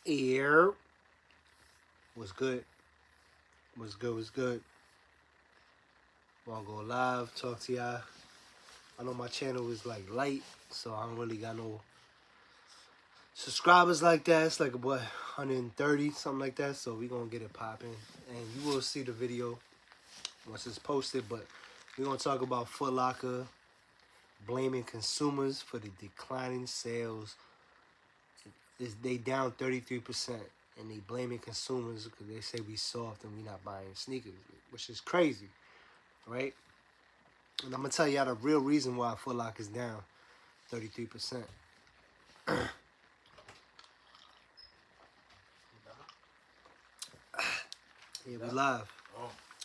Here. What's good? What's good? What's good? Wanna go live, talk to y'all. I know my channel is like light, so I don't really got no subscribers like that. It's like what, 130, something like that. So we gonna get it popping, and you will see the video once it's posted. But we gonna talk about Footlocker blaming consumers for the declining sales. They down 33%, and they blaming consumers because they say we soft and we not buying sneakers, which is crazy, right? And I'm gonna tell y'all the real reason why Footlocker is down 33%. Yeah, we live.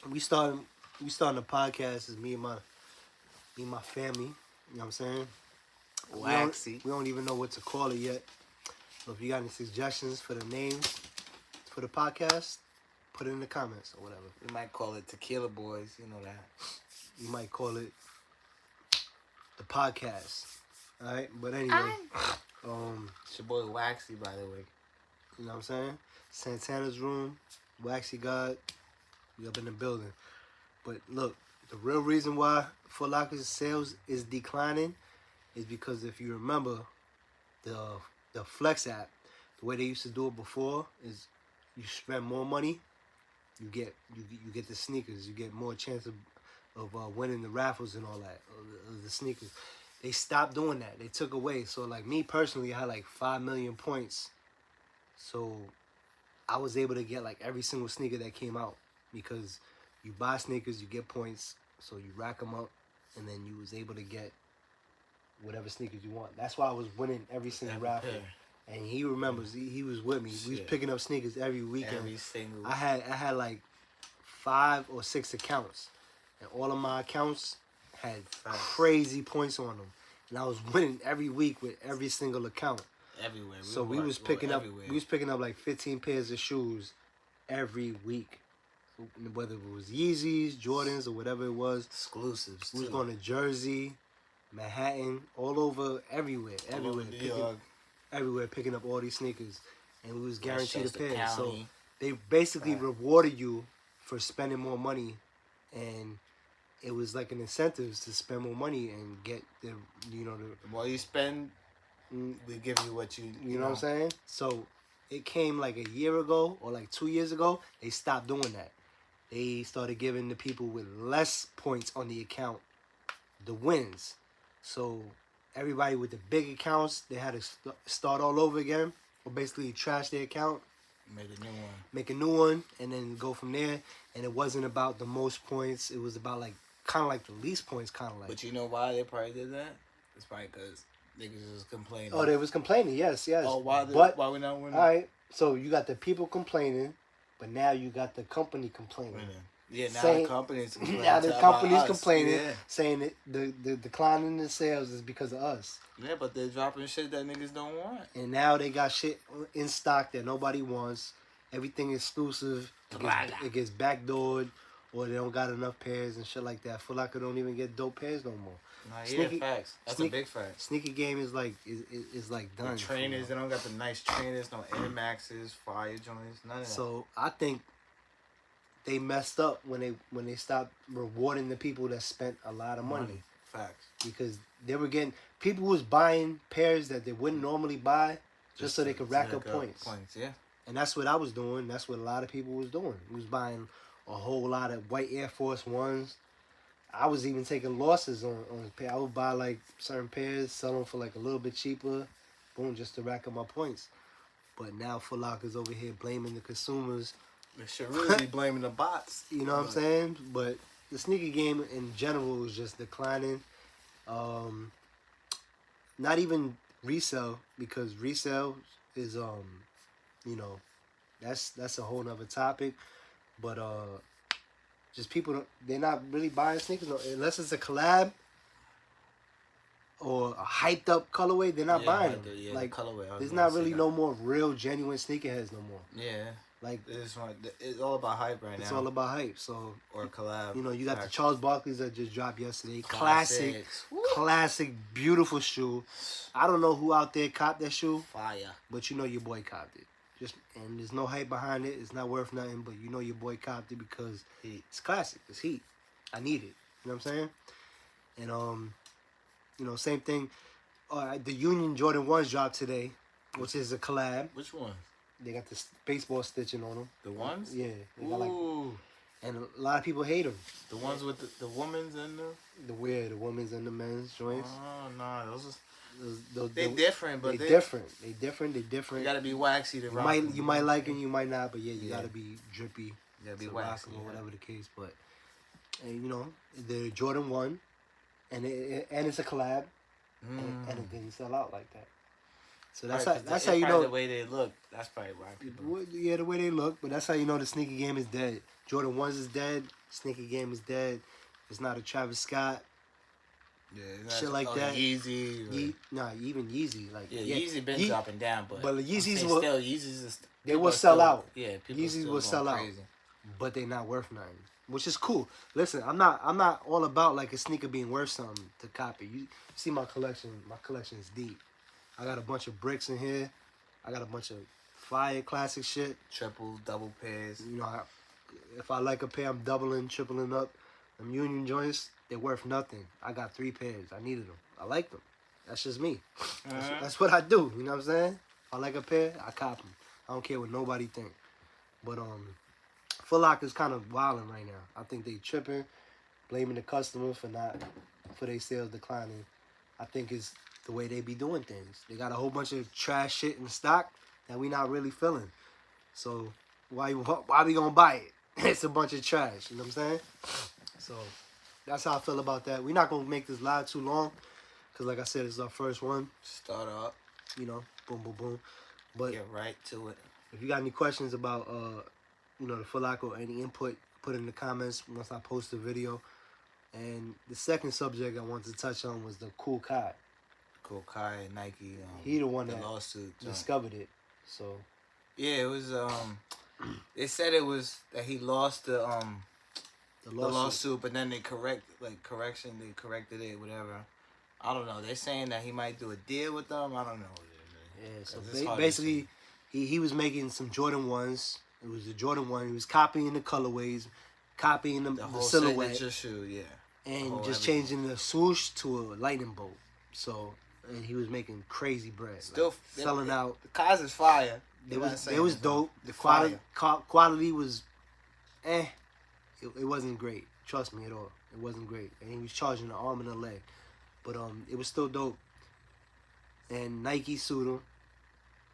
We starting the podcast. Is me and my family. You know what I'm saying? Waxy. We don't even know what to call it yet. So if you got any suggestions for the names for the podcast, put it in the comments or whatever. We might call it Tequila Boys. You know that. You might call it the podcast. All right, but anyway, It's your boy Waxy, by the way. you know what I'm saying? Santana's room, Waxy God, we up in the building. But look, the real reason why Footlocker's sales is declining is because if you remember, the Flex app, the way they used to do it before is you spend more money, you get the sneakers, you get more chance of winning the raffles and all that, the sneakers. They stopped doing that. They took away. So like me personally, I had like 5 million points. So I was able to get like every single sneaker that came out because you buy sneakers, you get points, so you rack them up, and then you was able to get whatever sneakers you want. That's why I was winning every single raffle. And he remembers, he was with me. We was picking up sneakers every weekend. Every single. I had like 5 or 6 accounts, and all of my accounts had crazy points on them, and I was winning every week with every single account. Everywhere. So we was picking up like 15 pairs of shoes every week, whether it was Yeezys, Jordans, or whatever it was. Exclusives. We was going to Jersey, Manhattan, all over, everywhere, everywhere, picking up all these sneakers, and we was guaranteed a pair. So they basically rewarded you for spending more money, and it was like an incentive to spend more money and get the more you spend, they give you what you know what I'm saying. So it came like a year ago or like 2 years ago. They stopped doing that. They started giving the people with less points on the account the wins. So everybody with the big accounts, they had to start all over again, or basically trash their account, make a new one, and then go from there. And it wasn't about the most points. It was about like kind of like the least points, kind of like. But you know why they probably did that? It's probably because niggas was complaining. Oh, they was complaining. Yes. Oh, why we not winning? All right. So you got the people complaining, but now you got the company complaining. Yeah, now the company's complaining. Now the company's complaining, saying that the decline in the sales is because of us. Yeah, but they're dropping shit that niggas don't want. And now they got shit in stock that nobody wants. Everything exclusive. It gets backdoored, or they don't got enough pairs and shit like that. Footlocker don't even get dope pairs no more. Facts. That's a big fact. Sneaker game is like done. The trainers, they don't got the nice trainers, no Air Maxes, fire joints, none of that. So I think they messed up when they stopped rewarding the people that spent a lot of money. Facts. Because they were getting, people was buying pairs that they wouldn't normally buy just so they could rack up points. Yeah. And that's what I was doing. That's what a lot of people was doing. We was buying a whole lot of white Air Force Ones. I was even taking losses on a pair. I would buy like certain pairs, sell them for like a little bit cheaper, boom, just to rack up my points. But now Footlocker's over here blaming the consumers. They should really be blaming the bots. You know what I'm saying? But the sneaker game in general is just declining. Not even resale, because resale is that's a whole nother topic. But just people they're not really buying sneakers unless it's a collab or a hyped up colorway. They're not buying them. Like colorway, there's not really no more real genuine sneakerheads no more. Yeah. Like it's all about hype right now. It's all about hype. So or collab. You got the Charles Barkley's that just dropped yesterday. Classic, beautiful shoe. I don't know who out there copped that shoe. Fire. But your boy copped it. And there's no hype behind it. It's not worth nothing, but you know your boy copped it because it's classic. It's heat. I need it. You know what I'm saying? And same thing. The Union Jordan 1s dropped today, which is a collab. Which one? They got this baseball stitching on them. The ones? Yeah. They got Ooh. and a lot of people hate them. The ones with the women's and the women's and the men's joints. Oh no, those they different, but they different. They different. You gotta be waxy to rock. You might like them, you might not, but you gotta be drippy. You gotta be to waxy rock 'em or whatever the case. But the Jordan 1, and it's a collab, and it didn't sell out like that. So that's how you know the way they look. That's probably why people. Yeah, the way they look, but that's how you know the sneaker game is dead. Jordan 1s is dead. Sneaker game is dead. It's not a Travis Scott. Yeah, shit like that. Yeezy. Even Yeezy. Yeezy been dropping down, but Yeezys will will sell out. Yeah, Yeezys will sell out, crazy. but they not worth nothing, which is cool. Listen, I'm not all about like a sneaker being worth something to copy. You see my collection. My collection is deep. I got a bunch of bricks in here. I got a bunch of fire classic shit. Triple, double pairs. If I like a pair, I'm doubling, tripling up. Them Union joints, they're worth nothing. I got 3 pairs. I needed them. I like them. That's just me. That's what I do. You know what I'm saying? If I like a pair, I cop them. I don't care what nobody think. But Footlocker's kind of wilding right now. I think they tripping, blaming the customer for their sales declining. I think it's the way they be doing things. They got a whole bunch of trash shit in stock that we not really feeling. So why we gonna buy it? It's a bunch of trash. You know what I'm saying? So that's how I feel about that. We're not gonna make this live too long, cause like I said, it's our first one. Start up. Boom, boom, boom. But get right to it. If you got any questions about the Footlocker or any input, put in the comments once I post the video. And the second subject I wanted to touch on was the Kool Kai. Kool Kai and Nike. He the one that lawsuit discovered it. So yeah, it was. They said it was that he lost the lawsuit, but then they corrected it, whatever. I don't know. They're saying that he might do a deal with them. I don't know. Yeah. So basically, he was making some Jordan 1s. It was a Jordan 1. He was copying the colorways, copying the silhouette. Shoe, yeah. And just changing the swoosh to a lightning bolt. So, and he was making crazy bread. Still selling out. The Kai's is fire. It was dope. The quality was, It wasn't great. Trust me at all. It wasn't great. And he was charging an arm and a leg. But it was still dope. And Nike sued him.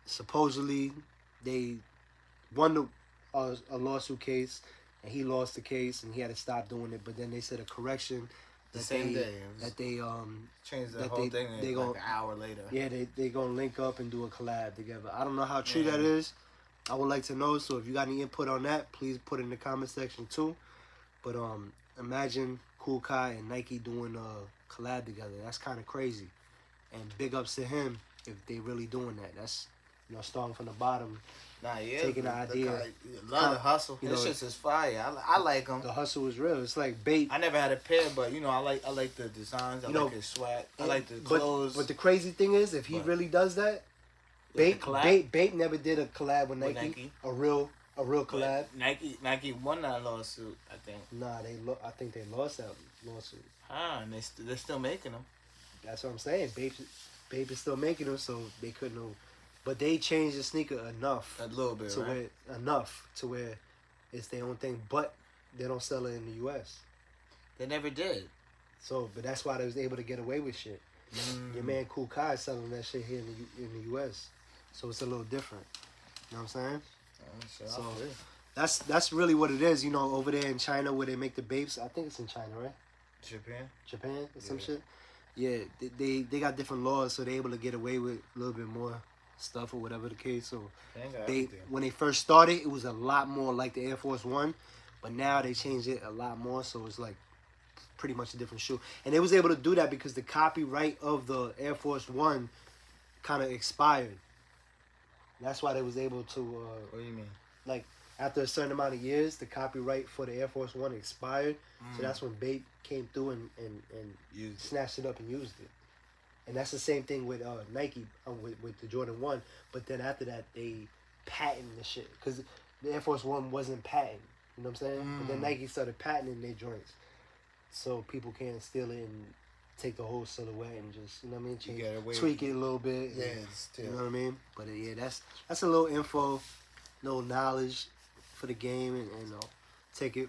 Supposedly, they won a lawsuit case, and he lost the case, and he had to stop doing it. But then they said a correction the same day that they changed the whole thing. They like an hour later. Yeah, they gonna link up and do a collab together. I don't know how true that is. I would like to know. So if you got any input on that, please put it in the comment section too. But imagine Kool Kai and Nike doing a collab together. That's kind of crazy. And big ups to him if they really doing that. That's starting from the bottom. Taking the idea. A lot of hustle. This shit is fire. I like them. The hustle is real. It's like bait. I never had a pair, but I like the designs. I like his swag. I like the clothes. But the crazy thing is, if he really does that, Bait never did a collab with Nike. A real collab. But Nike won that lawsuit, I think. Nah, I think they lost that lawsuit. And they're still making them. That's what I'm saying. Bait is still making them, so they couldn't know. But they changed the sneaker enough. A little bit, right? Enough to where it's their own thing, but they don't sell it in the U.S. They never did. So, but that's why they was able to get away with shit. Your man Kool Kai is selling that shit here in the U.S. So it's a little different. You know what I'm saying? So that's really what it is. Over there in China where they make the babes. I think it's in China, right? Japan or some shit. Yeah, they got different laws, so they're able to get away with a little bit more stuff or whatever the case. So when they first started, it was a lot more like the Air Force One, but now they changed it a lot more, so it's like pretty much a different shoe. And they was able to do that because the copyright of the Air Force One kind of expired. That's why they was able to. What do you mean? Like after a certain amount of years, the copyright for the Air Force One expired. So that's when Bape came through and snatched it up and used it. And that's the same thing with Nike with the Jordan 1. But then after that, they patent the shit. Because the Air Force One wasn't patent. You know what I'm saying? But then Nike started patenting their joints. So people can't steal it and take the whole silhouette and just, you know what I mean? Change, tweak it a little bit. Yeah, you know what I mean? But yeah, that's a little info, little knowledge for the game, and take it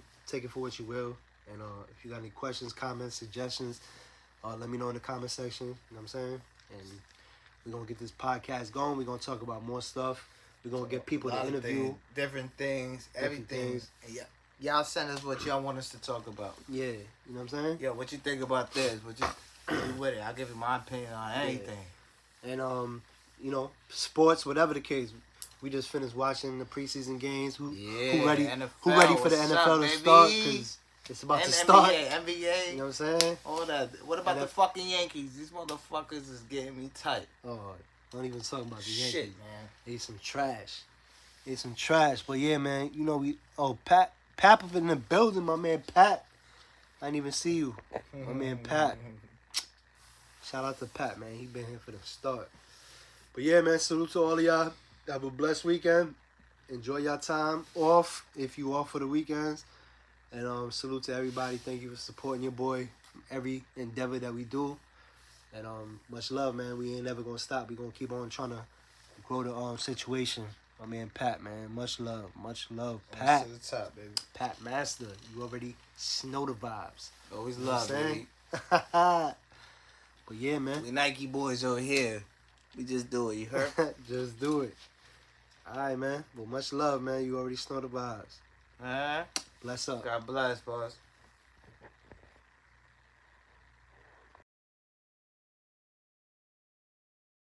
for what you will. And if you got any questions, comments, suggestions, let me know in the comment section. You know what I'm saying? And we're gonna get this podcast going. We're gonna talk about more stuff. We're gonna get people to interview different things, everything. Yeah. Y'all send us what y'all want us to talk about. Yeah, you know what I'm saying? Yeah, what you think about this? What you do with it? I'll give you my opinion on anything. Yeah. And you know, sports, whatever the case. We just finished watching the preseason games. Who ready? NFL, who ready for the NFL to start? Because it's about to start. NBA. You know what I'm saying? All that. What about the fucking Yankees? These motherfuckers is getting me tight. Oh, don't even talk about the Yankees. Shit, man. They some trash. But yeah, man. You know Pap up in the building, my man Pat. I didn't even see you, my man Pat. Shout out to Pat, man. He been here for the start. But yeah, man. Salute to all of y'all. Have a blessed weekend. Enjoy your time off if you off for the weekends. And salute to everybody. Thank you for supporting your boy from every endeavor that we do. And much love, man. We ain't never gonna stop. We gonna keep on trying to grow the situation. My man Pat, man. Much love, Pat. To the top, baby. Pat Master. You already know the vibes. Always You know love, baby. baby. But yeah, man. We Nike boys over here. We just do it, you heard? Just do it. All right, man. Well, much love, man. You already know the vibes. Alright. Bless up. God bless, boss.